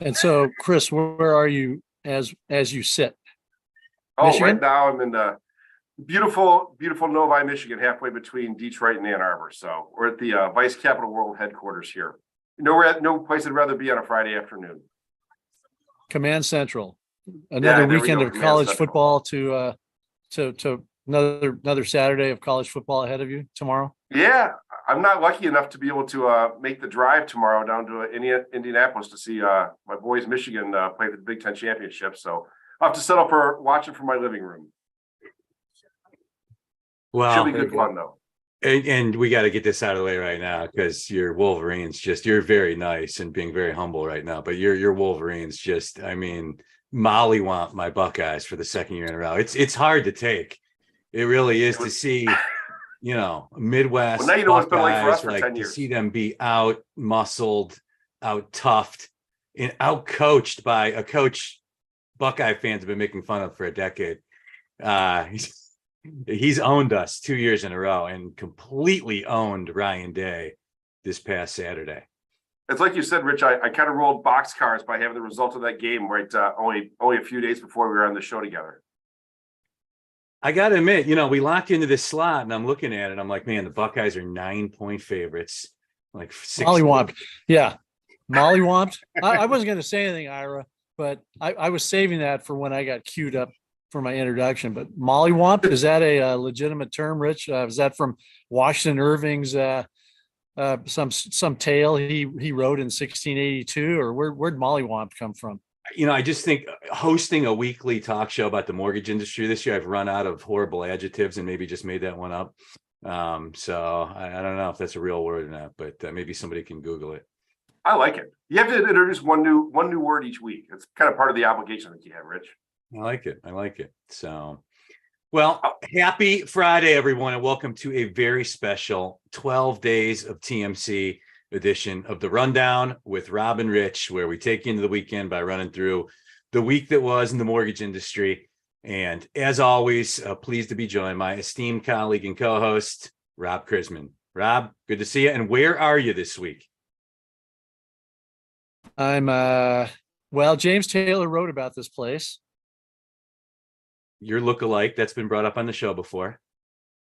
And so, Chris, where are you as you sit? Oh, right Michigan? now I'm in beautiful Novi, Michigan, halfway between Detroit and Ann Arbor. So we're at the Vice Capital World headquarters here. We're at no place I'd rather be on a Friday afternoon. Command Central. Yeah, Another there we weekend go. of Command college Central. football to another Saturday of college football ahead of you tomorrow. Yeah, I'm not lucky enough to be able to make the drive tomorrow down to Indianapolis to see my boys Michigan play for the Big Ten championship. So I'll have to settle for watching from my living room. Well, should be good fun though. And we got to get this out of the way right now because your Wolverines you're very nice and being very humble right now, but your Wolverines mollywomp my Buckeyes for the second year in a row. It's hard to take. It really is to see, Midwest. Well, now you know what's been like for us for 10 to years. see them be out muscled, out toughed, and out coached by a coach Buckeye fans have been making fun of for a decade. He's owned us 2 years in a row and completely owned Ryan Day this past Saturday. It's like you said, Rich, I kind of rolled boxcars by having the result of that game right only a few days before we were on the show together. I got to admit, we locked into this slot and I'm looking at it. I'm like, man, the Buckeyes are 9-point favorites. Like Mollywomp. Yeah. Mollywomped. I wasn't going to say anything, Ira, but I was saving that for when I got queued up for my introduction. But mollywomp, is that a legitimate term, Rich? Is that from Washington Irving's some tale he wrote in 1682, or where'd mollywomp come from? I just think hosting a weekly talk show about the mortgage industry this year, I've run out of horrible adjectives and maybe just made that one up. So I don't know if that's a real word or not, but maybe somebody can Google it. I like it. You have to introduce one new word each week. It's kind of part of the obligation that you have, Rich. I like it. So, well, happy Friday, everyone, and welcome to a very special 12 days of TMC edition of The Rundown with Rob and Rich, where we take you into the weekend by running through the week that was in the mortgage industry. And as always, pleased to be joined by my esteemed colleague and co-host, Rob Chrisman. Rob, good to see you. And where are you this week? I'm James Taylor wrote about this place. Your lookalike that's been brought up on the show before.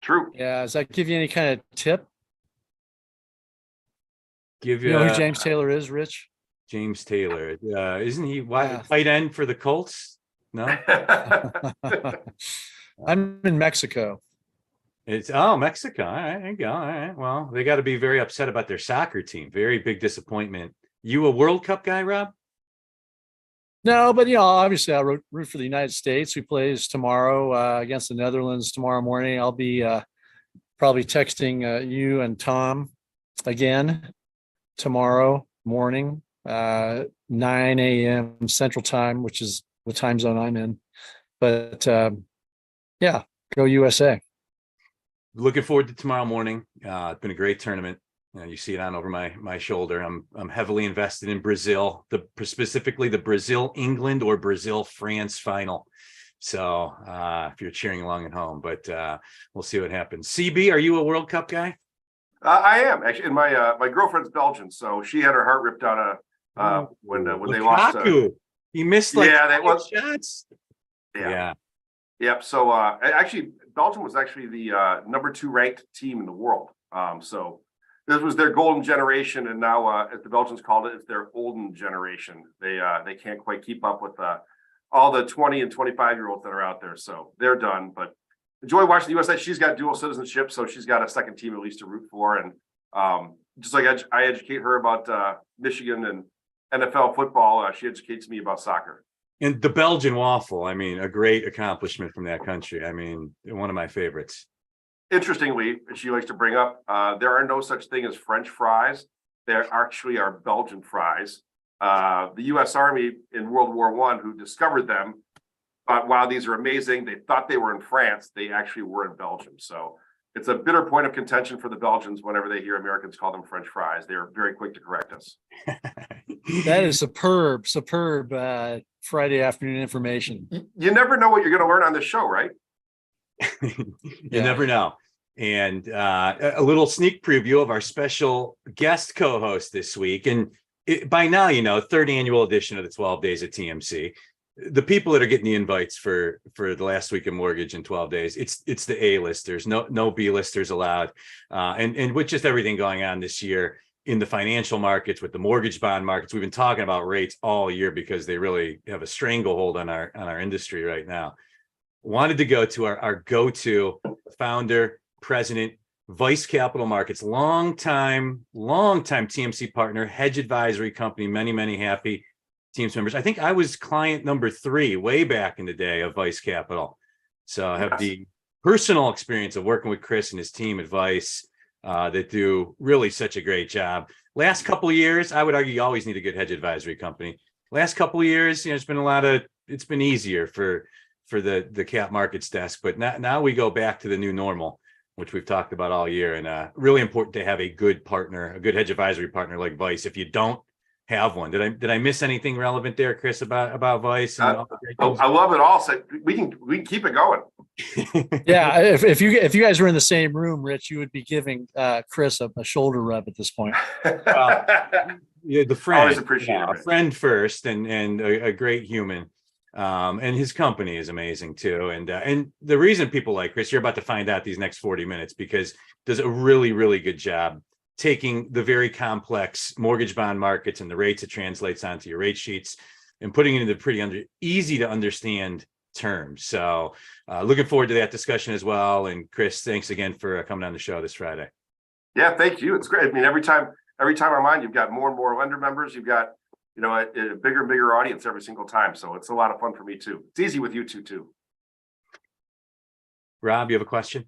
True. Yeah. Does that give you any kind of tip? You know who James Taylor is, Rich? James Taylor. Isn't he tight end for the Colts? No. I'm in Mexico. Mexico. All right, there you go. All right. Well, they got to be very upset about their soccer team. Very big disappointment. You a World Cup guy, Rob? No, but obviously I root for the United States, who plays tomorrow against the Netherlands tomorrow morning. I'll be probably texting you and Tom again tomorrow morning, 9 a.m. Central Time, which is the time zone I'm in. But yeah, go USA. Looking forward to tomorrow morning. It's been a great tournament. You see it on over my shoulder. I'm heavily invested in Brazil, specifically the Brazil-England or Brazil-France final. So if you're cheering along at home, but we'll see what happens. CB, are you a World Cup guy? I am actually, and my girlfriend's Belgian, so she had her heart ripped out when they lost. He missed shots. Yeah. Yep. So actually, Belgium was actually the number 2 ranked team in the world. So this was their golden generation, and now, as the Belgians called it, it's their olden generation. They can't quite keep up with all the 20 and 25-year-olds that are out there. So they're done. But enjoy watching the USA. She's got dual citizenship, so she's got a second team at least to root for. And just like I educate her about Michigan and NFL football, she educates me about soccer. And the Belgian waffle, a great accomplishment from that country. One of my favorites. Interestingly, she likes to bring up, there are no such thing as French fries. There actually are Belgian fries. The U.S. Army in World War I, who discovered them, thought, wow, these are amazing. They thought they were in France. They actually were in Belgium. So it's a bitter point of contention for the Belgians whenever they hear Americans call them French fries. They're very quick to correct us. That is superb Friday afternoon information. You never know what you're going to learn on this show, right? You never know. And a little sneak preview of our special guest co-host this week. And by now, third annual edition of the 12 days of TMC. The people that are getting the invites for the last week of mortgage in 12 days, it's the A-listers, no B-listers allowed. And with just everything going on this year in the financial markets, with the mortgage bond markets, we've been talking about rates all year because they really have a stranglehold on our industry right now. Wanted to go to our go-to founder, president, Vice Capital Markets, long time TMC partner, hedge advisory company, many happy teams members. I think I was client number 3 way back in the day of Vice Capital. So I have the personal experience of working with Chris and his team at Vice that do really such a great job. Last couple of years, I would argue you always need a good hedge advisory company. Last couple of years, it's been easier for the cap markets desk, but now we go back to the new normal, which we've talked about all year, and really important to have a good partner, a good hedge advisory partner like Vice. If you don't have one, did I miss anything relevant there, Chris, about Vice? And I love it all. So we can keep it going. Yeah, if you guys were in the same room, Rich, you would be giving Chris a shoulder rub at this point. Yeah, the friend, always appreciate it, a friend first, and a great human. And his company is amazing too. And the reason people like Chris, you're about to find out these next 40 minutes, because does a really good job taking the very complex mortgage bond markets and the rates it translates onto your rate sheets and putting it into pretty easy to understand terms. So looking forward to that discussion as well. And Chris, thanks again for coming on the show this Friday. Yeah, thank you. It's great. I mean, every time I'm on, you've got more and more lender members. You've got a bigger and bigger audience every single time. So it's a lot of fun for me too. It's easy with you two too. Rob, you have a question?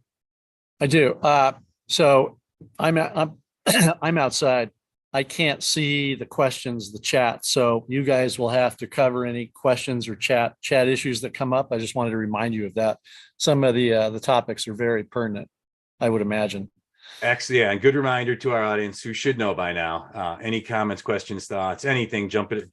I do. So I'm I'm outside. I can't see the questions, the chat. So you guys will have to cover any questions or chat issues that come up. I just wanted to remind you of that. Some of the topics are very pertinent, I would imagine. Excellent. Yeah, and good reminder to our audience who should know by now. Any comments, questions, thoughts, anything, dump it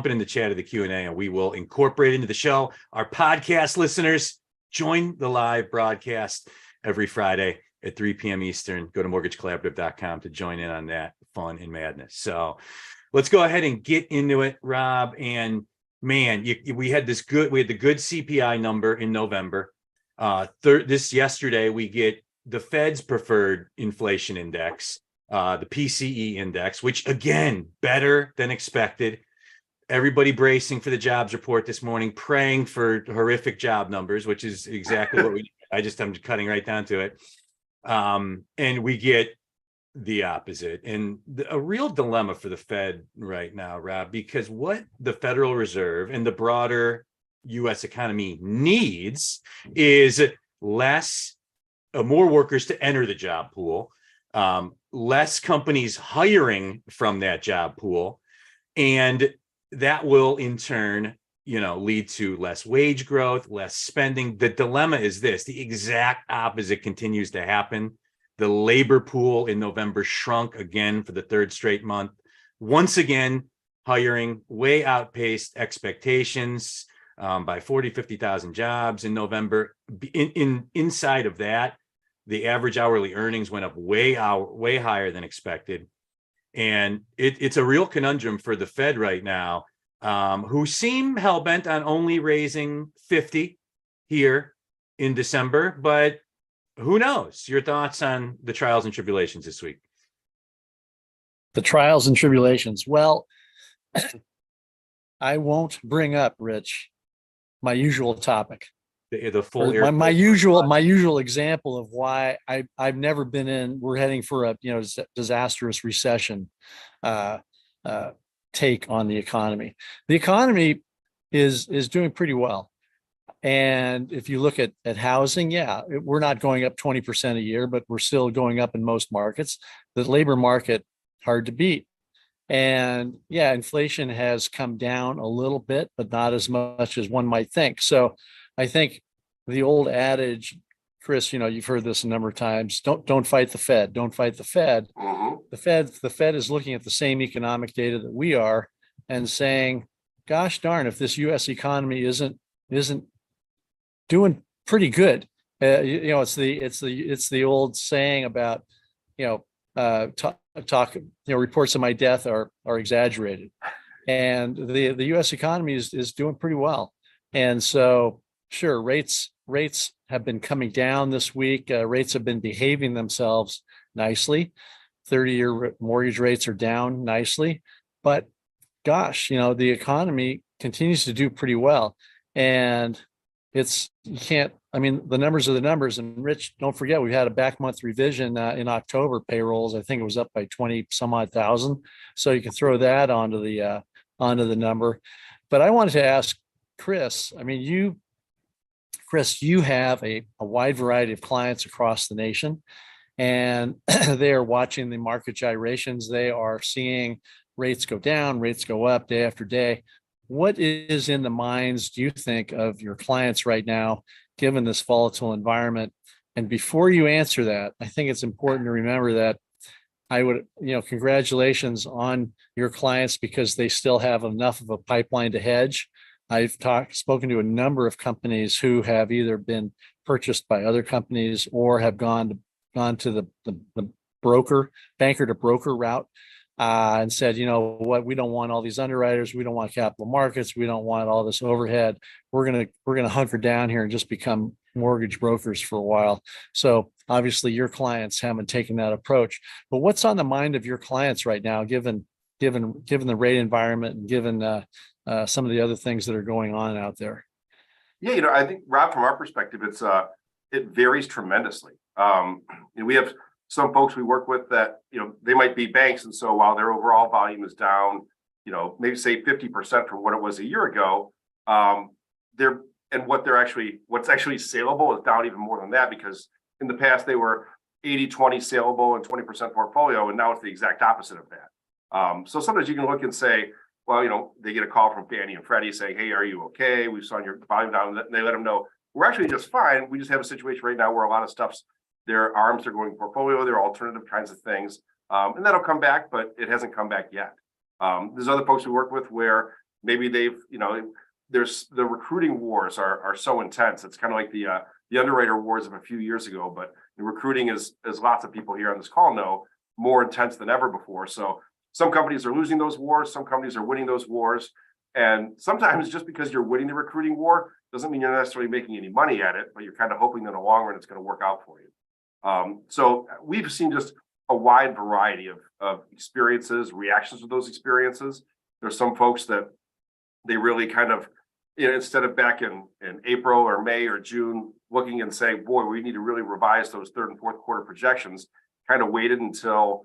in the chat of the Q&A, and we will incorporate it into the show. Our podcast listeners, join the live broadcast every Friday at 3 p.m. Eastern. Go to mortgagecollaborative.com to join in on that fun and madness. So let's go ahead and get into it, Rob. And man, we had the good CPI number in November. Yesterday we get the Fed's preferred inflation index, the PCE index, which again, better than expected. Everybody bracing for the jobs report this morning, praying for horrific job numbers, which is exactly what I'm cutting right down to it. And we get the opposite, and a real dilemma for the Fed right now, Rob, because what the Federal Reserve and the broader U.S. economy needs is more workers to enter the job pool, less companies hiring from that job pool, and that will in turn, lead to less wage growth, less spending. The dilemma is this: the exact opposite continues to happen. The labor pool in November shrunk again for the third straight month. Once again, hiring way outpaced expectations by 50,000 jobs in November. Inside of that, the average hourly earnings went up way higher than expected. And it's a real conundrum for the Fed right now, who seem hell-bent on only raising 50 here in December, but who knows? Your thoughts on the trials and tribulations this week? The trials and tribulations. Well, I won't bring up, Rich, my usual topic. The full my usual example of why I've never been in. We're heading for a disastrous recession take on the economy. The economy is doing pretty well, and if you look at housing, we're not going up 20% a year, but we're still going up in most markets. The labor market, hard to beat, and inflation has come down a little bit, but not as much as one might think. So I think the old adage, Chris, you've heard this a number of times, don't fight the Fed. Don't fight the Fed. Mm-hmm. The Fed is looking at the same economic data that we are and saying, gosh darn, if this US economy isn't doing pretty good. It's the old saying about, talk, reports of my death are exaggerated. And the U.S. economy is doing pretty well. And so, sure, rates have been coming down this week. Rates have been behaving themselves nicely. 30-year mortgage rates are down nicely, but gosh, the economy continues to do pretty well. And the numbers are the numbers. And Rich, don't forget, we had a back month revision in October payrolls. I think it was up by 20 some odd thousand. So you can throw that onto the number. But I wanted to ask Chris, you have a wide variety of clients across the nation, and they are watching the market gyrations. They are seeing rates go down, rates go up day after day. What is in the minds, do you think, of your clients right now, given this volatile environment? And before you answer that, I think it's important to remember that congratulations on your clients, because they still have enough of a pipeline to hedge. I've spoken to a number of companies who have either been purchased by other companies or have gone to the banker to broker route, and said, what, we don't want all these underwriters, we don't want capital markets, we don't want all this overhead. We're gonna hunker down here and just become mortgage brokers for a while. So obviously your clients haven't taken that approach. But what's on the mind of your clients right now, given the rate environment and given some of the other things that are going on out there? Yeah, I think, Rob, from our perspective, it varies tremendously. We have some folks we work with that, they might be banks. And so while their overall volume is down, maybe say 50% from what it was a year ago, what's actually saleable is down even more than that, because in the past they were 80-20 saleable and 20% portfolio. And now it's the exact opposite of that. So sometimes you can look and say, well, they get a call from Fannie and Freddie saying, hey, are you okay? We saw your volume down. And they let them know, we're actually just fine. We just have a situation right now where a lot of stuff's, their arms are going portfolio, their alternative kinds of things. And that'll come back, but it hasn't come back yet. There's other folks we work with where maybe there's the recruiting wars are so intense. It's kind of like the underwriter wars of a few years ago, but the recruiting is, as lots of people here on this call know, more intense than ever before. So some companies are losing those wars, some companies are winning those wars. And sometimes just because you're winning the recruiting war doesn't mean you're necessarily making any money at it, but you're kind of hoping that in the long run it's going to work out for you. So we've seen just a wide variety of experiences, reactions to those experiences. There's some folks that they really kind of, instead of back in April or May or June, looking and saying, boy, we need to really revise those third and fourth quarter projections, kind of waited until,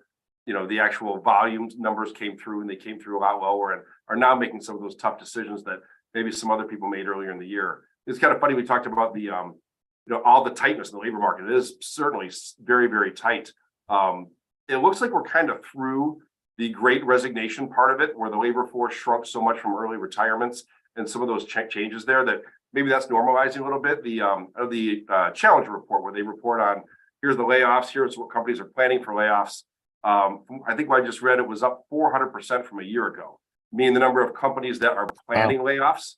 the actual volume numbers came through, and they came through a lot lower, and are now making some of those tough decisions that maybe some other people made earlier in the year. It's kind of funny. We talked about the, all the tightness in the labor market. It is certainly very, very tight. It looks like we're kind of through the great resignation part of it, where the labor force shrunk so much from early retirements and some of those changes there, that maybe that's normalizing a little bit. The Challenger report, where they report on, here's the layoffs, here's what companies are planning for layoffs. I think what I just read, it was up 400% from a year ago, meaning the number of companies that are planning layoffs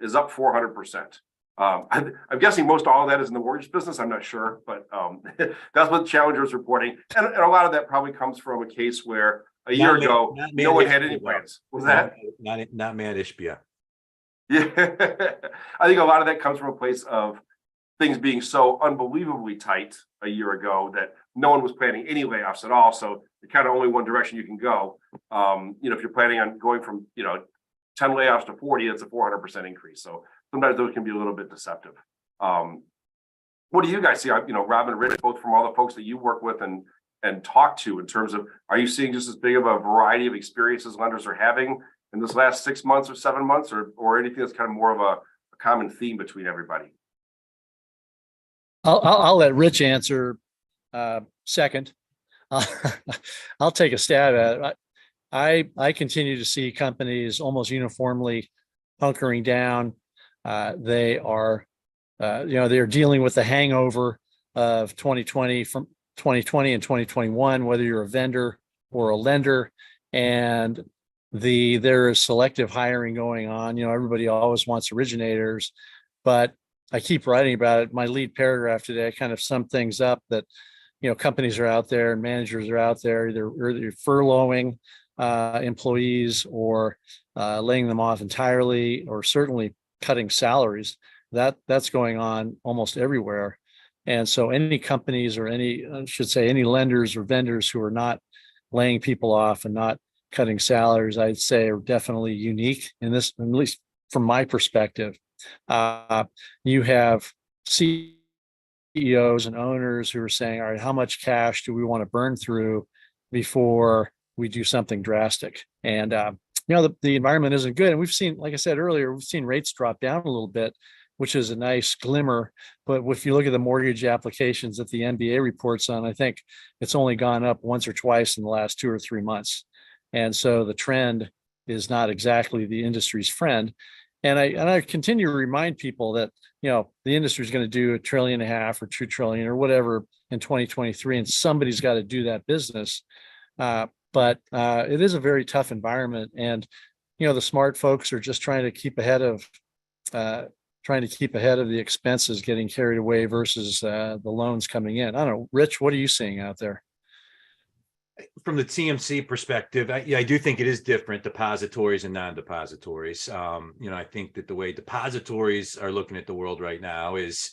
is up 400%. I'm guessing most all of that is in the mortgage business. I'm not sure, but that's what Challenger is reporting. And a lot of that probably comes from a case where a year ago, no one had any plans. Was that? Not Matt Ishbia. Yeah. I think a lot of that comes from a place of things being so unbelievably tight a year ago that no one was planning any layoffs at all. So it's kind of only one direction you can go. If you're planning on going from, 10 layoffs to 40, that's a 400% increase. So sometimes those can be a little bit deceptive. What do you guys see? Rob and Rich, both from all the folks that you work with and talk to, in terms of, are you seeing just as big of a variety of experiences lenders are having in this last 6 months or 7 months, or anything that's kind of more of a common theme between everybody? I'll let Rich answer second. I'll take a stab at it. I continue to see companies almost uniformly hunkering down. They are, they're dealing with the hangover of 2020 from 2020 and 2021, whether you're a vendor or a lender, and there is selective hiring going on. Everybody always wants originators, but I keep writing about it. My lead paragraph today kind of summed things up, that companies are out there and managers are out there either furloughing employees or laying them off entirely, or certainly cutting salaries. That's going on almost everywhere. And so any companies or I should say any lenders or vendors who are not laying people off and not cutting salaries, I'd say are definitely unique in this, at least from my perspective. You have CEOs and owners who are saying, all right, how much cash do we want to burn through before we do something drastic? And, the environment isn't good. And we've seen, like I said earlier, we've seen rates drop down a little bit, which is a nice glimmer. But if you look at the mortgage applications that the MBA reports on, I think it's only gone up once or twice in the last 2 or 3 months. And so the trend is not exactly the industry's friend. And I continue to remind people that, the industry is going to do $1.5 trillion or $2 trillion or whatever in 2023, and somebody's got to do that business. But it is a very tough environment, and the smart folks are just trying to keep ahead of the expenses getting carried away versus the loans coming in. I don't know, Rich, what are you seeing out there? From the TMC perspective, I do think it is different, depositories and non-depositories. I think that the way depositories are looking at the world right now is,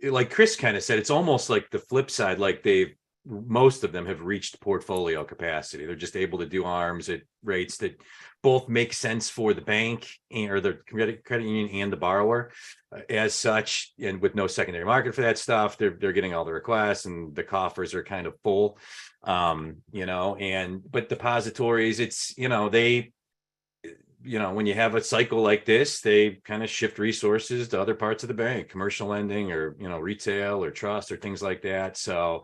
like Chris kind of said, it's almost like the flip side, like most of them have reached portfolio capacity. They're just able to do ARMs at rates that both make sense for the bank or the credit union and the borrower as such. And with no secondary market for that stuff, they're getting all the requests and the coffers are kind of full. But depositories, it's, when you have a cycle like this, they kind of shift resources to other parts of the bank, commercial lending or, retail or trust or things like that. So,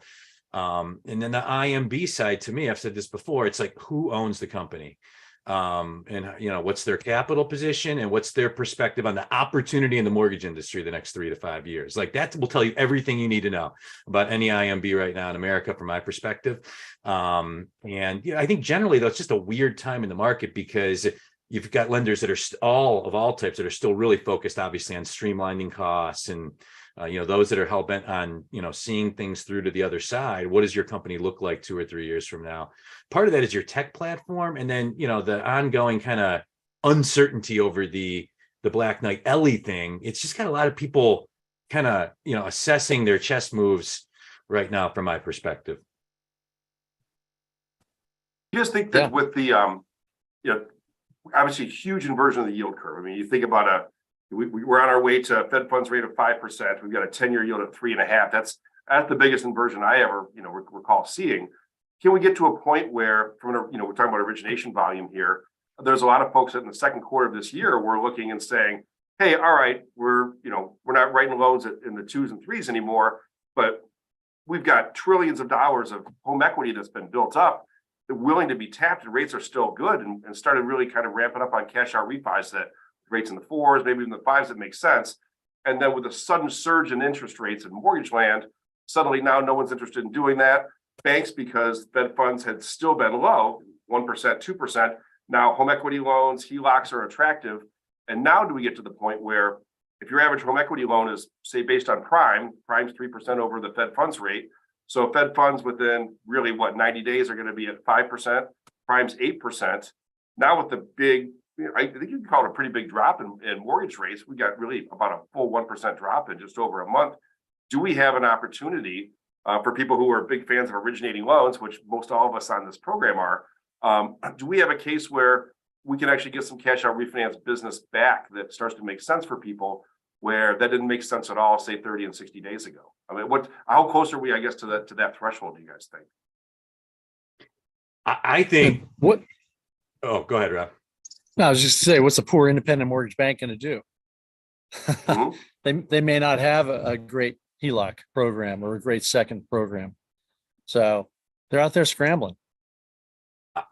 and then the IMB side, to me, I've said this before, it's like, who owns the company? What's their capital position and what's their perspective on the opportunity in the mortgage industry the next 3 to 5 years. Like that will tell you everything you need to know about any IMB right now in America, from my perspective. I think generally though, it's just a weird time in the market because you've got lenders that are all types that are still really focused, obviously, on streamlining costs and those that are hell-bent on, seeing things through to the other side. What does your company look like 2 or 3 years from now? Part of that is your tech platform. And then, the ongoing kind of uncertainty over the Black Knight Ellie thing. It's just got a lot of people kind of, assessing their chess moves right now, from my perspective. You just think that with the, obviously huge inversion of the yield curve. I mean, you think about we're on our way to a Fed funds rate of 5%. We've got a 10-year yield at 3.5. That's the biggest inversion I ever, recall seeing. Can we get to a point where, we're talking about origination volume here. There's a lot of folks that in the second quarter of this year, we're looking and saying, hey, all right, we're not writing loans in the 2s and 3s anymore, but we've got trillions of dollars of home equity that's been built up, willing to be tapped, and rates are still good, and started really kind of ramping up on cash out refis that rates in the 4s, maybe in the 5s, that makes sense. And then with a sudden surge in interest rates in mortgage land, suddenly now no one's interested in doing that. Banks, because Fed funds had still been low, 1%, 2%. Now home equity loans, HELOCs are attractive. And now do we get to the point where if your average home equity loan is, say, based on prime's 3% over the Fed funds rate. So Fed funds within really 90 days are going to be at 5%, prime's 8%. Now with the big, I think you can call it a pretty big drop in mortgage rates. We got really about a full 1% drop in just over a month. Do we have an opportunity for people who are big fans of originating loans, which most all of us on this program are? Do we have a case where we can actually get some cash out refinance business back that starts to make sense for people, where that didn't make sense at all, say 30 and 60 days ago? I mean, how close are we, I guess, to that threshold, do you guys think? I think what? Oh, go ahead, Rob. No, I was just to say, what's a poor independent mortgage bank going to do? They may not have a great HELOC program or a great second program, so they're out there scrambling.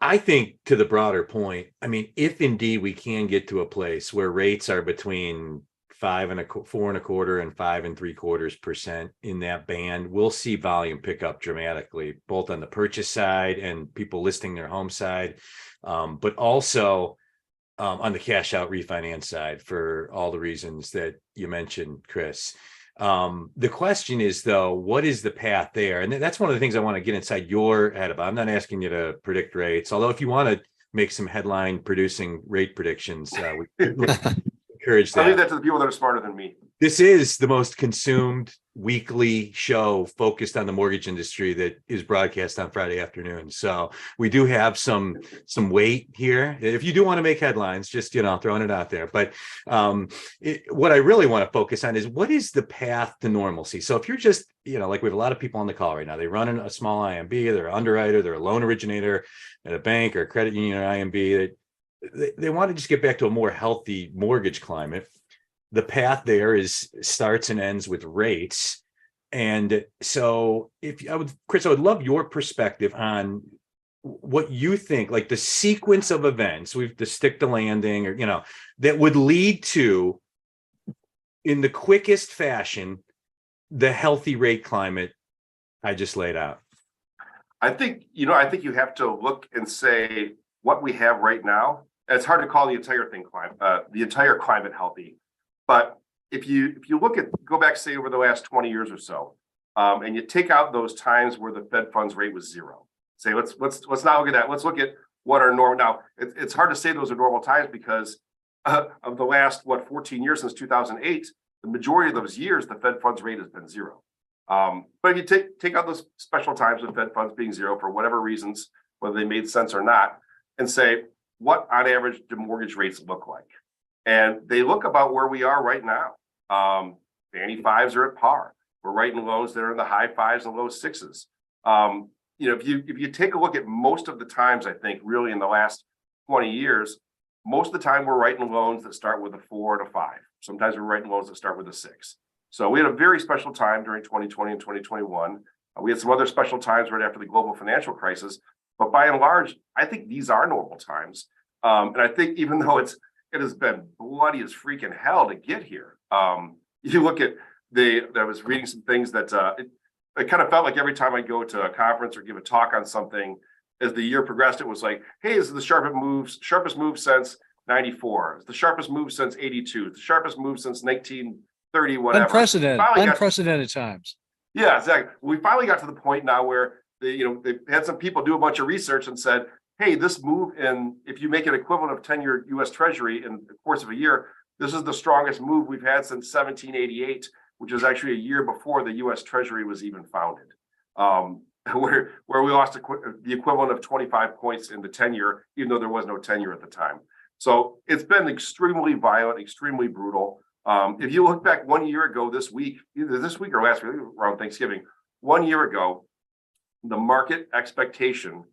I think, to the broader point, I mean, if indeed we can get to a place where rates are between 4.25% and 5.75% in that band, we'll see volume pick up dramatically, both on the purchase side and people listing their home side, but also on the cash out refinance side, for all the reasons that you mentioned, Chris. The question is, though, what is the path there? And that's one of the things I want to get inside your head about. I'm not asking you to predict rates, although if you want to make some headline producing rate predictions, we encourage I'll leave that. that to the people that are smarter than me. This is the most consumed weekly show focused on the mortgage industry that is broadcast on Friday afternoon. So we do have some weight here. If you do want to make headlines, just, throwing it out there. But what I really want to focus on is what is the path to normalcy? So if you're just, like we have a lot of people on the call right now, they run a small IMB, they're an underwriter, they're a loan originator at a bank or a credit union or IMB. They want to just get back to a more healthy mortgage climate. The path there starts and ends with rates. And so Chris, I would love your perspective on what you think, like the sequence of events, the stick to landing, or, that would lead to, in the quickest fashion, the healthy rate climate I just laid out. I think you have to look and say what we have right now. And it's hard to call the entire climate healthy. But if you go back, say, over the last 20 years or so, and you take out those times where the Fed funds rate was zero, say let's not look at that. Let's look at what are normal now. It's hard to say those are normal times because of the last 14 years since 2008, the majority of those years the Fed funds rate has been zero. But if you take out those special times of Fed funds being zero for whatever reasons, whether they made sense or not, and say what on average do mortgage rates look like? And they look about where we are right now. Fannie fives are at par. We're writing loans that are in the high fives and low sixes. If you take a look at most of the times, I think really in the last 20 years, most of the time we're writing loans that start with a 4 and a 5. Sometimes we're writing loans that start with a 6. So we had a very special time during 2020 and 2021. We had some other special times right after the global financial crisis. But by and large, I think these are normal times. And I think even though it has been bloody as freaking hell to get here. You look at I was reading some things that it kind of felt like every time I go to a conference or give a talk on something, as the year progressed, it was like, hey, this is the sharpest move since 94. It's the sharpest move since 82. It's the sharpest move since 1930, whatever. Unprecedented times. Yeah, exactly. We finally got to the point now where they had some people do a bunch of research and said, hey, this move if you make an equivalent of 10-year U.S. Treasury in the course of a year, this is the strongest move we've had since 1788, which is actually a year before the U.S. Treasury was even founded, where we lost the equivalent of 25 points in the 10-year, even though there was no 10-year at the time. So it's been extremely violent, extremely brutal. If you look back 1 year ago either this week or last week, around Thanksgiving, 1 year ago, the market expectation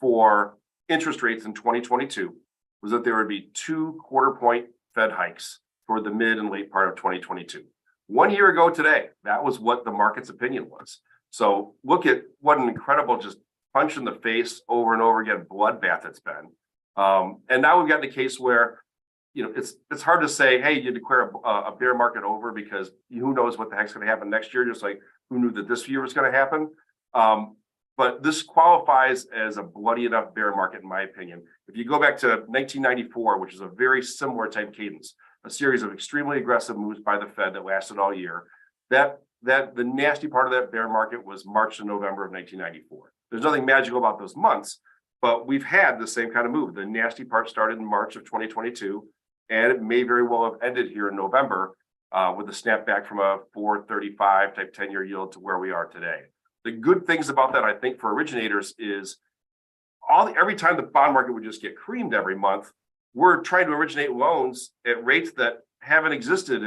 for interest rates in 2022 was that there would be 2 quarter-point Fed hikes for the mid and late part of 2022. 1 year ago today, that was what the market's opinion was. So look at what an incredible just punch in the face over and over again bloodbath it's been. And now we've got the case where it's hard to say, hey, you declare a bear market over because who knows what the heck's going to happen next year, just like who knew that this year was going to happen. But this qualifies as a bloody enough bear market, in my opinion. If you go back to 1994, which is a very similar type cadence, a series of extremely aggressive moves by the Fed that lasted all year, that the nasty part of that bear market was March to November of 1994. There's nothing magical about those months, but we've had the same kind of move. The nasty part started in March of 2022, and it may very well have ended here in November with a snapback from a 4.35 type 10-year yield to where we are today. The good things about that, I think, for originators is every time the bond market would just get creamed every month, we're trying to originate loans at rates that haven't existed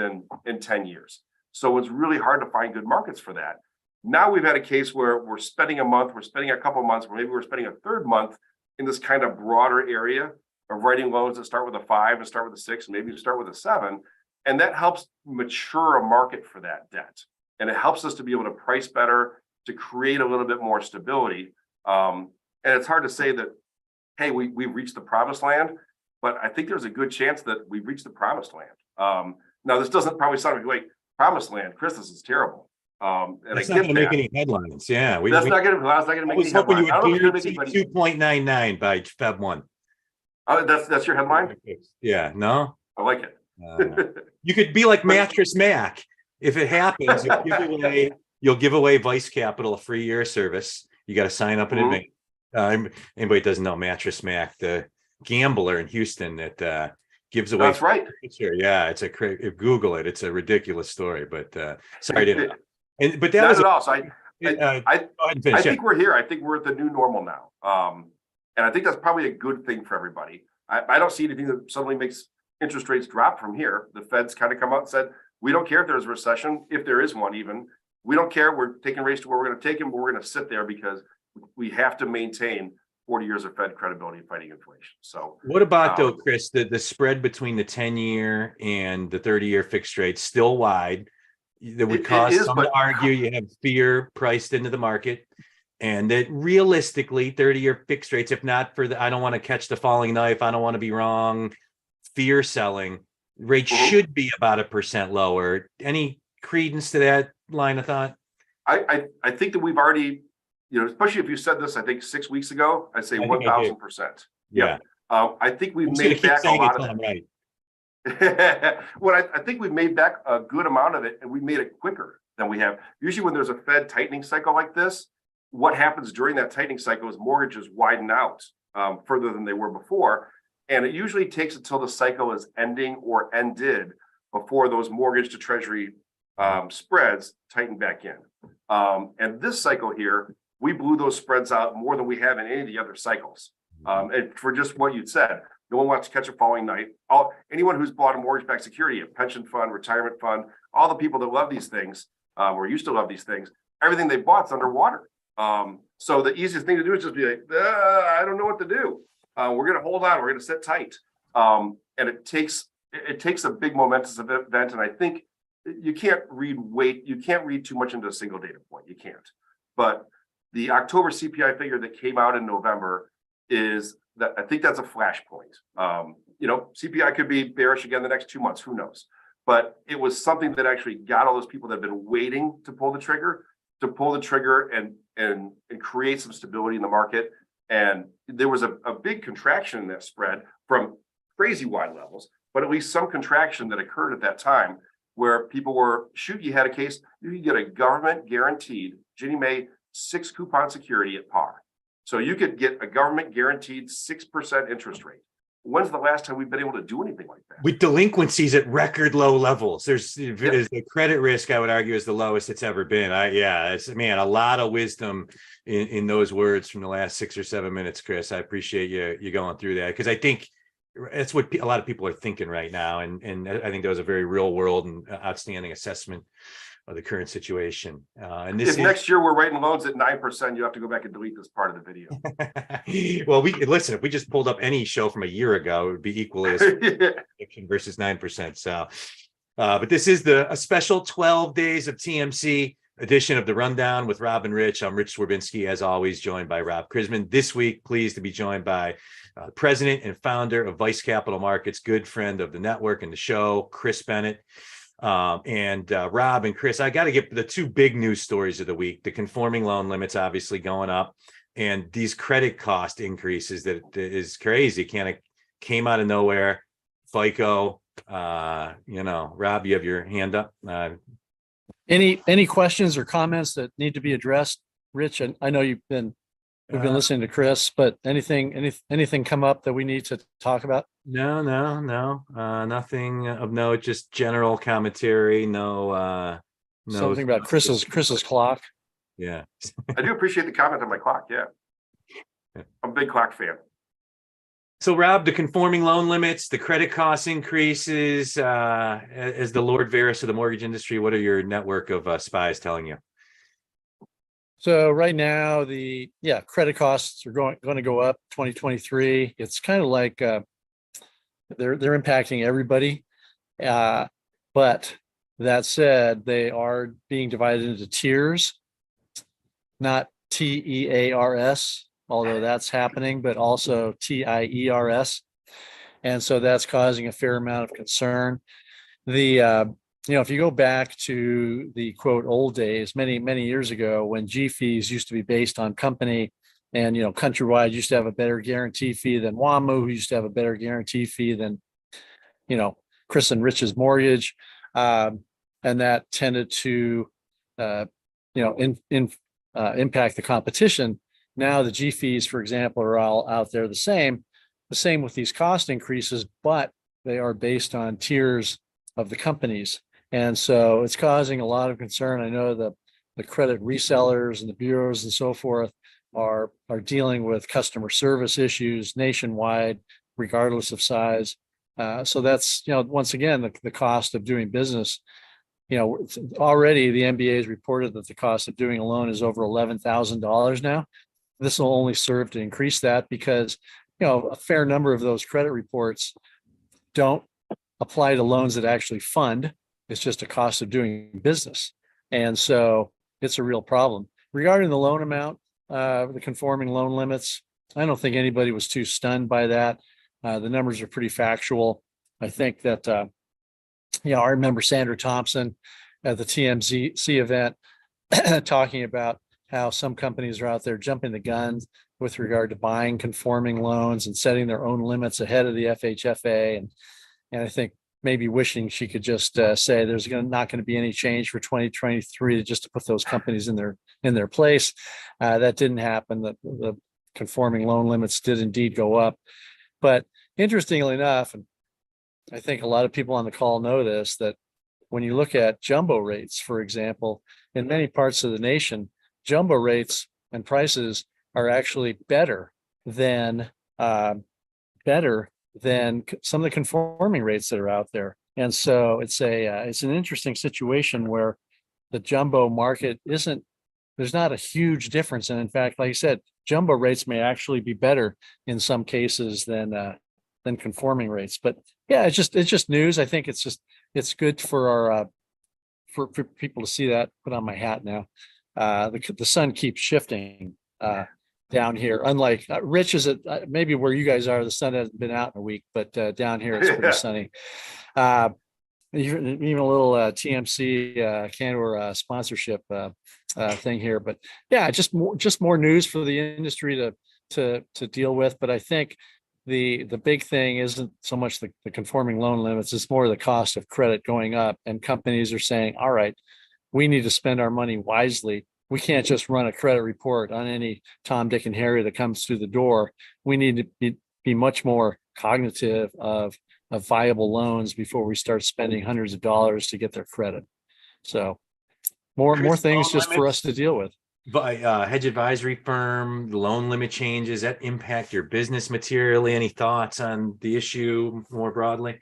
in 10 years. So it's really hard to find good markets for that. Now we've had a case where we're spending a month, we're spending a couple of months, or maybe we're spending a third month in this kind of broader area of writing loans that start with a 5 and start with a 6, maybe start with a 7. And that helps mature a market for that debt. And it helps us to be able to price better, to create a little bit more stability. And it's hard to say that, hey, we've reached the promised land, but I think there's a good chance that we've reached the promised land. Now, this doesn't probably sound like promised land. Chris, this is terrible. And it's not going to make any headlines. Yeah. That's not going to make any headlines. I was hoping you would do 2.99 by Feb 1. Oh, that's your headline? Yeah. No? I like it. You could be like Mattress Mac if it happens, you'll give away Vice Capital a free year of service. You got to sign up in Mhm. advance. Anybody doesn't know Mattress Mac, the gambler in Houston that gives away. That's right. Sure, yeah, Google it. It's a ridiculous story, but sorry to. But that Not was at all. So go ahead and I finish, yeah. think we're here. I think we're at the new normal now. And I think that's probably a good thing for everybody. I don't see anything that suddenly makes interest rates drop from here. The Fed's kind of come out and said, we don't care if there's a recession, if there is one even. We don't care. We're taking rates to where we're going to take them, but we're going to sit there because we have to maintain 40 years of Fed credibility fighting inflation. So what about though, Chris, the spread between the 10-year and the 30-year fixed rate still wide? That would cause some to argue you have fear priced into the market, and that realistically 30-year fixed rates, if not for I don't want to catch the falling knife, I don't want to be wrong, fear selling rates should be about 1% lower. Any credence to that line of thought? I think that we've already, especially if you said this, I think 6 weeks ago, I'd say 1,000%. Yeah. I think we've made back a lot of it. Right. Well, I think we've made back a good amount of it, and we made it quicker than we have. Usually when there's a Fed tightening cycle like this, what happens during that tightening cycle is mortgages widen out further than they were before. And it usually takes until the cycle is ending or ended before those mortgage to treasury spreads tighten back in. And this cycle here, we blew those spreads out more than we have in any of the other cycles. And for just what you'd said, no one wants to catch a falling knife. Anyone who's bought a mortgage-backed security, a pension fund, retirement fund, all the people that love these things, or used to love these things, everything they bought's underwater. So the easiest thing to do is just be like, I don't know what to do. We're going to hold on. We're going to sit tight. And it takes a big momentous event. And I think you can't read too much into a single data point. You can't. But the October CPI figure that came out in November I think that's a flashpoint. CPI could be bearish again the next 2 months. Who knows? But it was something that actually got all those people that have been waiting to pull the trigger and create some stability in the market. And there was a big contraction in that spread from crazy wide levels, but at least some contraction that occurred at that time where people were, you had a case, you could get a government guaranteed Ginnie Mae 6 coupon security at par. So you could get a government guaranteed 6% interest rate. When's the last time we've been able to do anything like that? With delinquencies at record low levels, there's the credit risk, I would argue, is the lowest it's ever been. It's a lot of wisdom in those words from the last 6 or 7 minutes, Chris. I appreciate you going through that, because I think that's what a lot of people are thinking right now. And I think that was a very real world and outstanding assessment of the current situation. And this next year we're writing loans at 9%, you have to go back and delete this part of the video. Well, listen, if we just pulled up any show from a year ago, it would be equally as versus 9%. So, but this is a special 12 days of TMC edition of the Rundown with Rob and Rich. I'm Rich Swerbinsky, as always, joined by Rob Krisman. This week, pleased to be joined by president and founder of Vice Capital Markets, good friend of the network and the show, Chris Bennett. And Rob and Chris, I got to get the 2 big news stories of the week: the conforming loan limits obviously going up, and these credit cost increases that is crazy. Came out of nowhere. FICO, Rob, you have your hand up. Any questions or comments that need to be addressed, Rich? And I know we've been listening to Chris, but anything come up that we need to talk about? No. Nothing of note, just general commentary. No. Something about Chris's clock. Yeah. I do appreciate the comment on my clock. Yeah. I'm a big clock fan. So, Rob, the conforming loan limits, the credit cost increases, as the Lord Varus of the mortgage industry, what are your network of spies telling you? So right now, credit costs are going to go up 2023. It's kind of like they're impacting everybody. But that said, they are being divided into tiers, not TEARS, although that's happening, but also TIERS. And so that's causing a fair amount of concern. If you go back to the quote old days, many, many years ago, when G fees used to be based on company, and Countrywide used to have a better guarantee fee than WAMU, who used to have a better guarantee fee than Chris and Rich's mortgage. and that tended to, impact the competition. Now the G fees, for example, are all out there the same with these cost increases, but they are based on tiers of the companies. And so it's causing a lot of concern. I know the credit resellers and the bureaus and so forth are dealing with customer service issues nationwide, regardless of size. So that's, once again, the cost of doing business. Already the MBA has reported that the cost of doing a loan is over $11,000 now. This will only serve to increase that because, a fair number of those credit reports don't apply to loans that actually fund. It's just a cost of doing business. And so it's a real problem. Regarding the loan amount, the conforming loan limits, I don't think anybody was too stunned by that. The numbers are pretty factual. I think that, I remember Sandra Thompson at the TMC event talking about how some companies are out there jumping the gun with regard to buying conforming loans and setting their own limits ahead of the FHFA. And I think maybe wishing she could just say there's not going to be any change for 2023 just to put those companies in their place. That didn't happen. The conforming loan limits did indeed go up. But interestingly enough, and I think a lot of people on the call know this, that when you look at jumbo rates, for example, in many parts of the nation, jumbo rates and prices are actually better than some of the conforming rates that are out there. And so it's an interesting situation where the jumbo market there's not a huge difference. And in fact, like I said, jumbo rates may actually be better in some cases than conforming rates. But yeah, it's just news. I think it's good for our for people to see that. Put on my hat now. The sun keeps shifting down here. Unlike Rich, is it maybe where you guys are, the sun hasn't been out in a week, but down here it's pretty sunny. Even a little TMC Candor sponsorship thing here, but yeah, just more news for the industry to deal with. But I think the big thing isn't so much the conforming loan limits; it's more the cost of credit going up, and companies are saying, "All right, we need to spend our money wisely. We can't just run a credit report on any Tom, Dick, and Harry that comes through the door. We need to be much more cognitive of viable loans before we start spending hundreds of dollars to get their credit." So more things just for us to deal with. By hedge advisory firm, loan limit changes that impact your business materially. Any thoughts on the issue more broadly?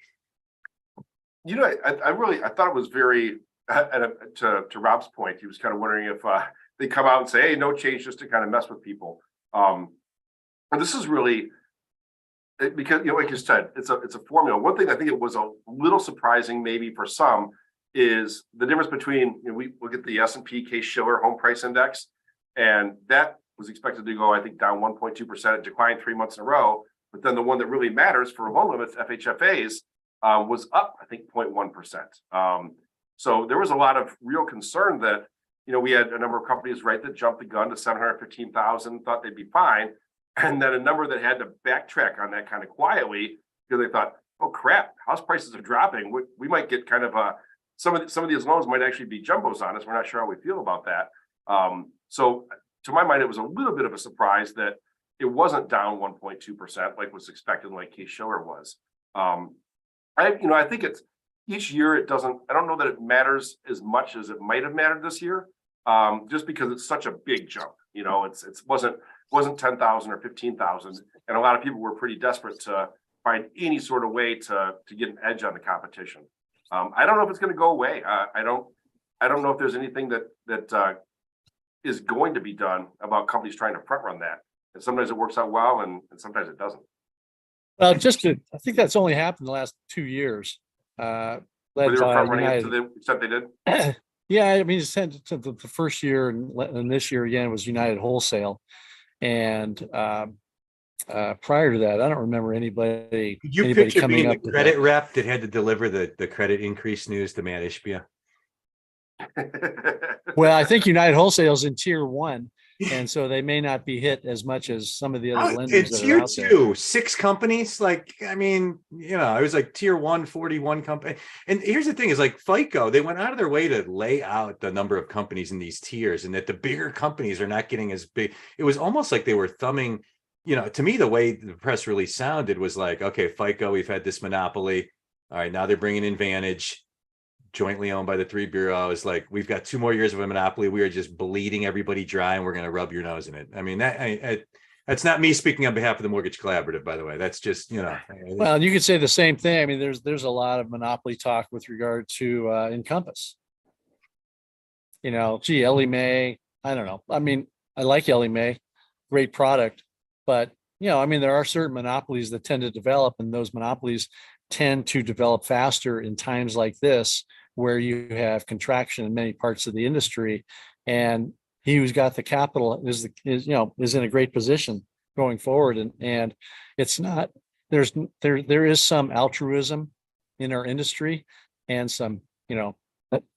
I thought it was very, to Rob's point, he was kind of wondering if they come out and say, "Hey, no change," just to kind of mess with people. And this is really because, like you said, it's a formula. One thing I think it was a little surprising, maybe for some, is the difference between, we look at the S&P Case-Shiller Home Price Index, and that was expected to go, I think, down 1.2%. It declined 3 months in a row. But then the one that really matters for loan limits, FHFA's, was up, I think, 0.1%. So there was a lot of real concern that, we had a number of companies, right, that jumped the gun to 715,000, thought they'd be fine. And then a number that had to backtrack on that kind of quietly because they thought, "Oh crap, house prices are dropping. We might get kind of some of these loans might actually be jumbos on us. We're not sure how we feel about that." So to my mind, it was a little bit of a surprise that it wasn't down 1.2% like was expected, like Case-Shiller was. I think it's each year I don't know that it matters as much as it might have mattered this year, just because it's such a big jump. It wasn't 10,000 or 15,000, and a lot of people were pretty desperate to find any sort of way to get an edge on the competition. I don't know if it's going to go away. I don't know if there's anything that is going to be done about companies trying to front run that. And sometimes it works out well, and sometimes it doesn't. Well, I think that's only happened the last 2 years. Led Where they were by front running it United. to the extent they did. Yeah, I mean, the first year and this year again was United Wholesale, and prior to that, I don't remember anybody. Could you anybody picture coming being up the with credit that. rep that had to deliver the credit increase news to Matt Ishbia? Well, I think United Wholesale is in tier 1, And so they may not be hit as much as some of the other lenders It's that are tier out there. two, 6 companies. Like, I mean, it was like tier 1, 41 company. And here's the thing is like FICO, they went out of their way to lay out the number of companies in these tiers and that the bigger companies are not getting as big. It was almost like they were thumbing, to me, the way the press release sounded was like, okay, FICO, we've had this monopoly. All right, now they're bringing in Vantage, jointly owned by the 3 bureaus. Like, we've got 2 more years of a monopoly. We are just bleeding everybody dry, and we're going to rub your nose in it. I mean, that's not me speaking on behalf of the Mortgage Collaborative, by the way. That's just, Well, you could say the same thing. I mean, there's a lot of monopoly talk with regard to Encompass. Gee, Ellie Mae, I don't know. I mean, I like Ellie Mae, great product, but I mean, there are certain monopolies that tend to develop, and those monopolies tend to develop faster in times like this, where you have contraction in many parts of the industry. And he who's got the capital is in a great position going forward. And it's not, there is some altruism in our industry and some,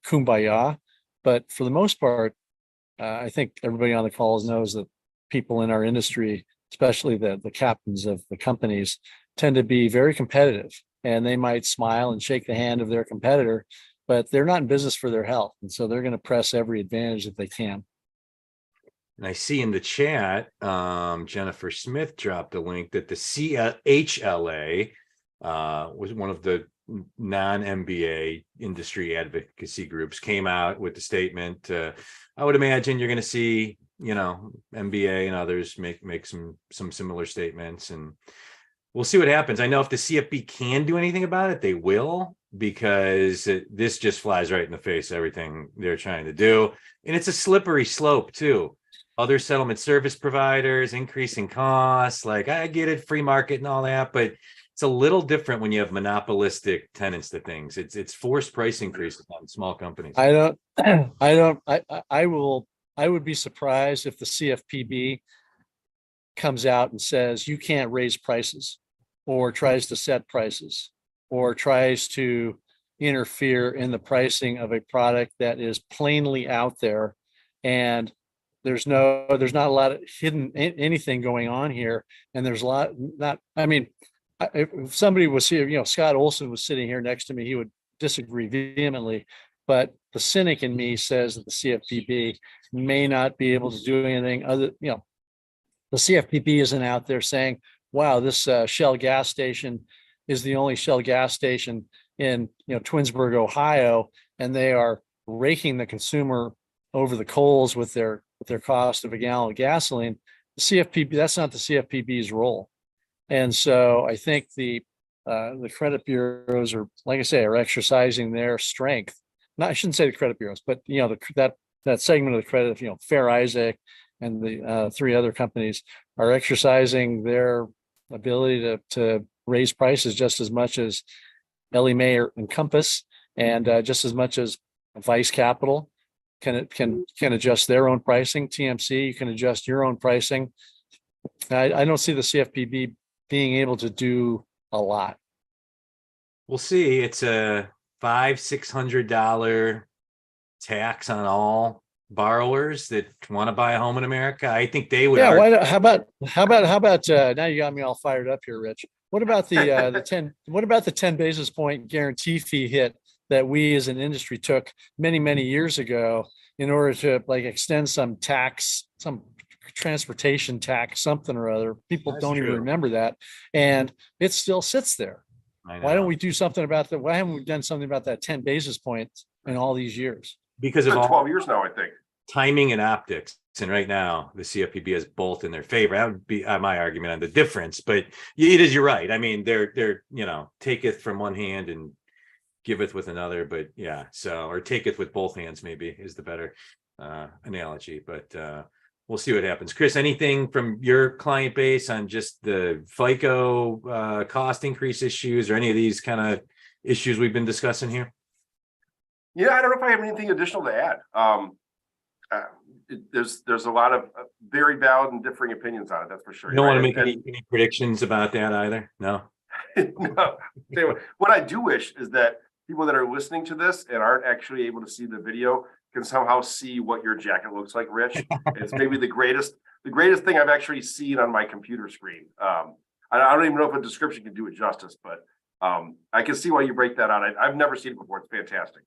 kumbaya, but for the most part, I think everybody on the calls knows that people in our industry, especially the captains of the companies, tend to be very competitive, and they might smile and shake the hand of their competitor, but they're not in business for their health. And so they're going to press every advantage that they can. And I see in the chat, Jennifer Smith dropped a link that the CHLA was one of the non-MBA industry advocacy groups, came out with the statement. I would imagine you're going to see, MBA and others make some similar statements, and we'll see what happens. I know if the CFP can do anything about it, they will, because this just flies right in the face of everything they're trying to do. And it's a slippery slope too. Other settlement service providers, increasing costs, like, I get it, free market and all that, but it's a little different when you have monopolistic tenants to things. It's forced price increases on small companies. I would be surprised if the CFPB comes out and says you can't raise prices, or tries to set prices, or tries to interfere in the pricing of a product that is plainly out there. And there's not a lot of hidden anything going on here. And there's a lot if somebody was here, Scott Olson was sitting here next to me, he would disagree vehemently. But the cynic in me says that the CFPB may not be able to do anything other, the CFPB isn't out there saying, wow, this Shell gas station is the only Shell gas station in, Twinsburg, Ohio, and they are raking the consumer over the coals with their cost of a gallon of gasoline. The CFPB, that's not the CFPB's role. And so I think the credit bureaus are, like I say, are exercising their strength. I shouldn't say the credit bureaus, but that segment of the credit, Fair Isaac and the 3 other companies are exercising their ability to raise prices just as much as Ellie Mae or Encompass, and just as much as Vice Capital can adjust their own pricing. TMC, you can adjust your own pricing. I don't see the CFPB being able to do a lot. We'll see. It's a $500-$600 tax on all borrowers that want to buy a home in America. I think they would. Yeah. Why not, how about now you got me all fired up here, Rich. What about the 10 basis point guarantee fee hit that we as an industry took many years ago in order to extend some tax, some transportation tax, something or other? People don't even remember that, and it still sits there. Why don't we do something about that? Why haven't we done something about that 10 basis points in all these years? Because of 12 years now, I think. Timing and optics. And right now, the CFPB has both in their favor. That would be my argument on the difference. But you're right. I mean, they're taketh from one hand and giveth with another. But yeah, or taketh with both hands, maybe is the better analogy. But we'll see what happens. Chris, anything from your client base on just the FICO cost increase issues, or any of these kind of issues we've been discussing here? Yeah, I don't know if I have anything additional to add. There's a lot of very valid and differing opinions on it. That's for sure. You don't want to make any predictions about that either? No. No. What I do wish is that people that are listening to this and aren't actually able to see the video can somehow see what your jacket looks like, Rich. It's maybe the greatest thing I've actually seen on my computer screen. I don't even know if a description can do it justice, but I can see why you break that out. I've never seen it before. It's fantastic.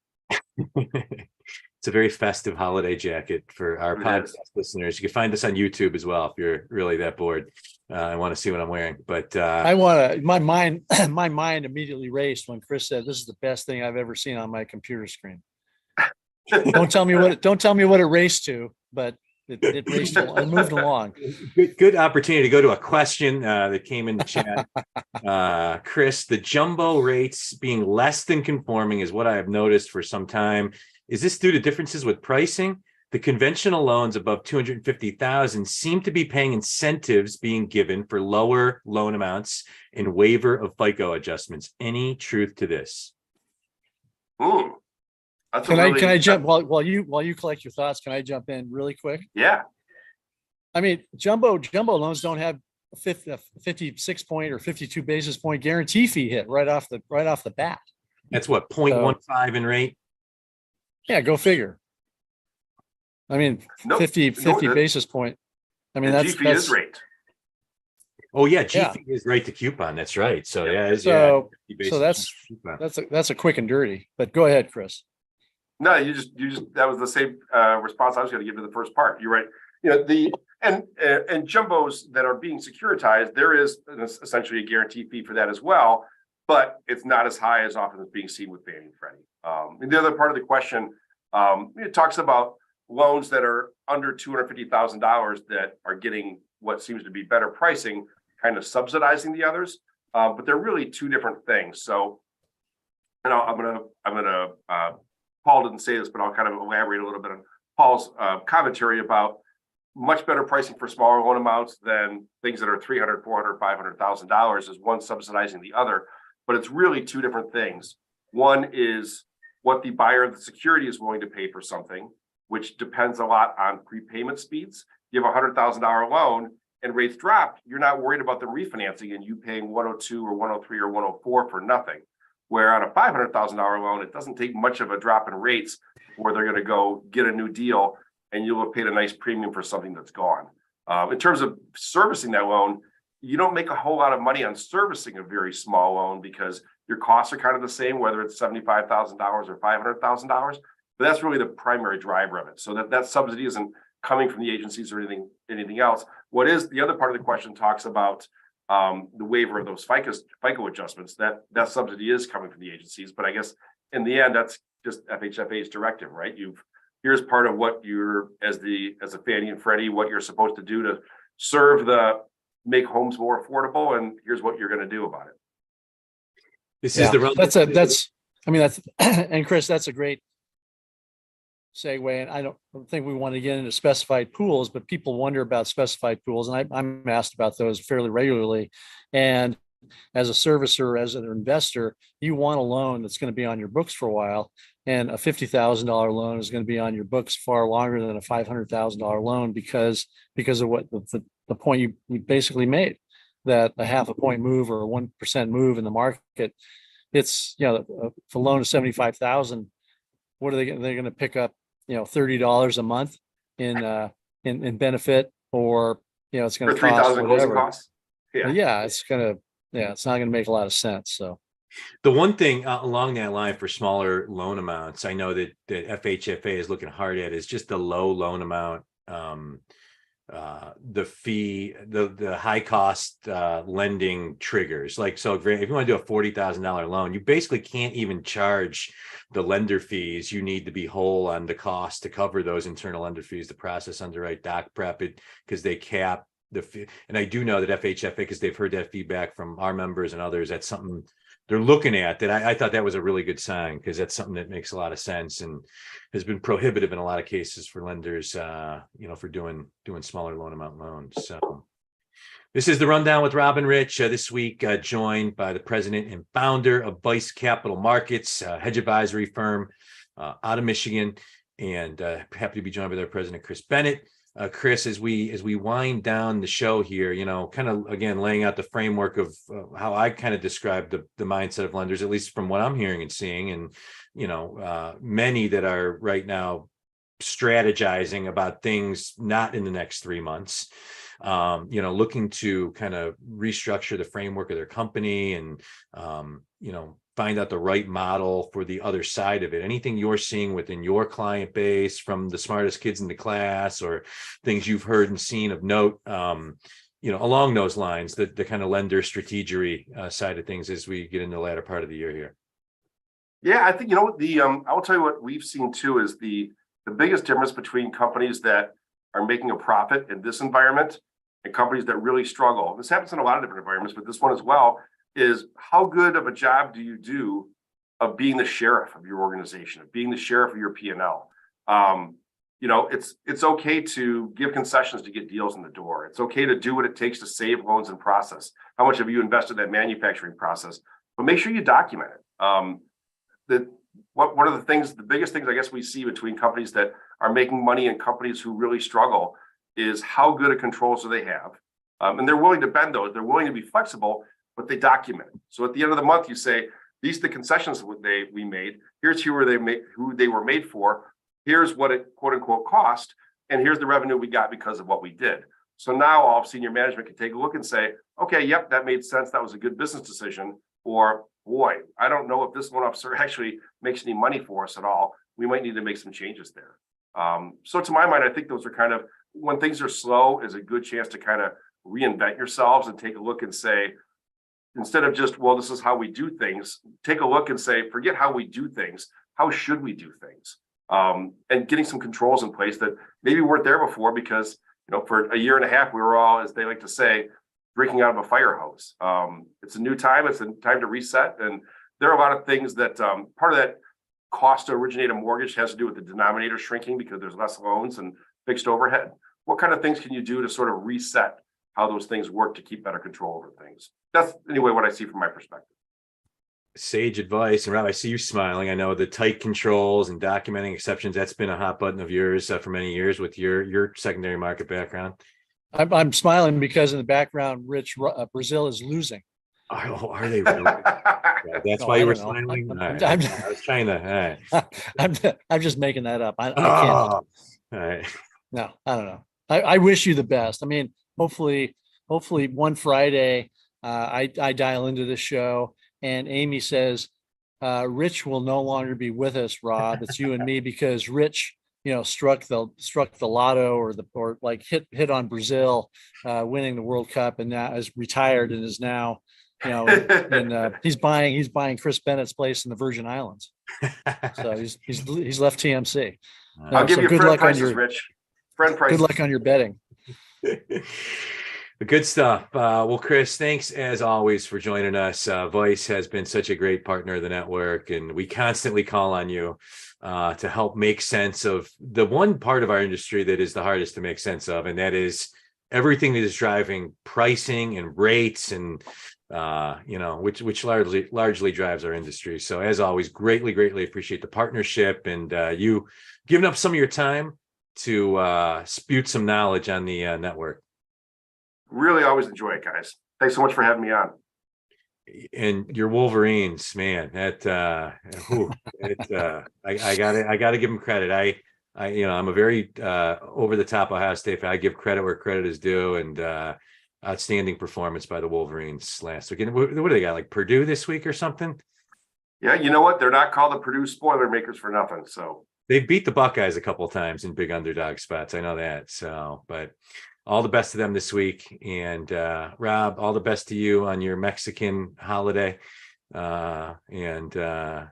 It's a very festive holiday jacket for our podcast listeners. You can find us on YouTube as well if you're really that bored and want to see what I'm wearing. But my mind immediately raced when Chris said this is the best thing I've ever seen on my computer screen. Don't tell me what it raced to, but it raced, it moved along. Good opportunity to go to a question that came in the chat. Chris, the jumbo rates being less than conforming is what I have noticed for some time. Is this due to differences with pricing? The conventional loans above 250,000 seem to be paying incentives being given for lower loan amounts and waiver of FICO adjustments. Any truth to this? Can I jump while you collect your thoughts? Can I jump in really quick? Yeah. I mean, jumbo loans don't have a 56 point or 52 basis point guarantee fee hit right off the bat. That's what 0.15 in rate. Yeah, go figure. I mean, 50 basis point. I mean, that's is rate. Oh yeah, fee is rate to coupon. That's right. So that's a quick and dirty. But go ahead, Chris. No, you just that was the same response I was going to give to the first part. You're right. You know, and jumbos that are being securitized, there is essentially a guarantee fee for that as well, but it's not as high as often as being seen with Fannie and Freddie. And the other part of the question, it talks about loans that are under $250,000 that are getting what seems to be better pricing, kind of subsidizing the others, but they're really two different things. So, you know, I'm gonna Paul didn't say this, but I'll kind of elaborate a little bit on Paul's commentary about much better pricing for smaller loan amounts than things that are $300,000, $400,000, $500,000 is one subsidizing the other, but it's really two different things. One is what the buyer of the security is willing to pay for something, which depends a lot on prepayment speeds. You have a $100,000 loan and rates drop, you're not worried about them refinancing and you paying 102 or 103 or 104 for nothing. Where on a $500,000 loan, it doesn't take much of a drop in rates where they're going to go get a new deal and you'll have paid a nice premium for something that's gone. In terms of servicing that loan, you don't make a whole lot of money on servicing a very small loan because your costs are kind of the same, whether it's $75,000 or $500,000. But that's really the primary driver of it. So that subsidy isn't coming from the agencies or anything else. What is the other part of the question talks about the waiver of those FICO adjustments. That subsidy is coming from the agencies, but I guess in the end, that's just FHFA's directive, right? Here's part of what you're as a Fannie and Freddie, what you're supposed to do to make homes more affordable, and here's what you're going to do about it. This is the and Chris, that's a great segue. And I don't think we want to get into specified pools, but people wonder about specified pools, and I'm asked about those fairly regularly. And as a servicer, as an investor, you want a loan that's going to be on your books for a while, and a $50,000 loan is going to be on your books far longer than a $500,000 loan because of what the point you basically made, that a half a point move or a 1% move in the market, it's, you know, if a loan is 75,000, what are they're going to pick up, you know, $30 a month in benefit, or, you know, it's going to cost whatever. It's not going to make a lot of sense. So the one thing along that line for smaller loan amounts, I know that FHFA is looking hard at is just the low loan amount, the fee, the high cost lending triggers. Like, so if you want to do a $40,000 loan, you basically can't even charge the lender fees. You need to be whole on the cost to cover those internal lender fees, the process, underwrite, doc prep it, because they cap the fee. And I do know that FHFA, because they've heard that feedback from our members and others, that's something they're looking at. That I thought that was a really good sign, because that's something that makes a lot of sense and has been prohibitive in a lot of cases for lenders, for doing smaller loan amount loans. So this is the Rundown with Rob and Rich. This week, joined by the president and founder of Vice Capital Markets, hedge advisory firm out of Michigan, and happy to be joined by their president, Chris Bennett. Chris, as we wind down the show here, kind of again laying out the framework of how I kind of describe the mindset of lenders, at least from what I'm hearing and seeing, and many that are right now strategizing about things not in the next 3 months, looking to kind of restructure the framework of their company and, find out the right model for the other side of it. Anything you're seeing within your client base from the smartest kids in the class, or things you've heard and seen of note, along those lines, the kind of lender strategery side of things as we get in the latter part of the year here. Yeah, I think, I will tell you what we've seen too is the biggest difference between companies that are making a profit in this environment and companies that really struggle. This happens in a lot of different environments, but this one as well, is how good of a job do you do of being the sheriff of your organization, of being the sheriff of your P&L? It's okay to give concessions to get deals in the door. It's okay to do what it takes to save loans and process. How much have you invested in that manufacturing process? But make sure you document it. One of the biggest things I guess we see between companies that are making money and companies who really struggle is how good a controls do they have. And they're willing to bend those. They're willing to be flexible, but they document it. So at the end of the month, you say, these are the concessions we made. Here's who they were made for. Here's what it quote unquote cost. And here's the revenue we got because of what we did. So now all senior management can take a look and say, okay, yep, that made sense. That was a good business decision. Or boy, I don't know if this loan officer actually makes any money for us at all. We might need to make some changes there. So to my mind, I think those are kind of, when things are slow, is a good chance to kind of reinvent yourselves and take a look and say, instead of just, well, this is how we do things, take a look and say, forget how we do things. How should we do things? And getting some controls in place that maybe weren't there before because, for a year and a half, we were all, as they like to say, drinking out of a fire hose. It's a new time. It's a time to reset. And there are a lot of things that part of that cost to originate a mortgage has to do with the denominator shrinking because there's less loans and fixed overhead. What kind of things can you do to sort of reset how those things work to keep better control over things? That's anyway what I see from my perspective. Sage advice. And Rob, I see you smiling. I know the tight controls and documenting exceptions, that's been a hot button of yours for many years with your secondary market background. I'm smiling because in the background, Rich, Brazil is losing. Oh, are they really? That's why you were smiling. I was trying to. I'm just making that up. I can't. All right. No, I don't know. I wish you the best. I mean, hopefully one Friday, I dial into the show and Amy says, Rich will no longer be with us, Rob. It's you and me because Rich, struck the lotto or like hit on Brazil, winning the World Cup, and now is retired and is now, and he's buying Chris Bennett's place in the Virgin Islands. So he's left TMC. I'll give you good friend luck prices, on your Rich. Friend prices. Good luck on your betting. Good stuff. Well, Chris, thanks as always for joining us. Voice has been such a great partner of the network, and we constantly call on you to help make sense of the one part of our industry that is the hardest to make sense of, and that is everything that is driving pricing and rates and which largely drives our industry. So as always, greatly appreciate the partnership and you giving up some of your time to spew some knowledge on the network. Really always enjoy it, guys. Thanks so much for having me on. And your Wolverines, man, I gotta give them credit. I'm a very over the top Ohio State fan. I give credit where credit is due, and outstanding performance by the Wolverines last week. And what do they got, like Purdue this week or something? Yeah, you know what? They're not called the Purdue spoiler makers for nothing. So they've beat the Buckeyes a couple of times in big underdog spots. I know that. So, but all the best to them this week. And Rob, all the best to you on your Mexican holiday and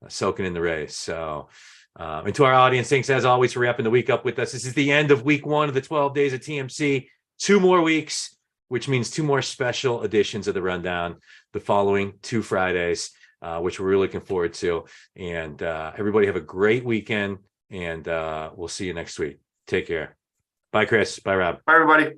soaking in the race. So, and to our audience, thanks as always for wrapping the week up with us. This is the end of week 1 of the 12 days of TMC. 2 more weeks, which means 2 more special editions of the Rundown the following 2 Fridays, which we're really looking forward to. And everybody have a great weekend, and we'll see you next week. Take care. Bye, Chris. Bye, Rob. Bye, everybody.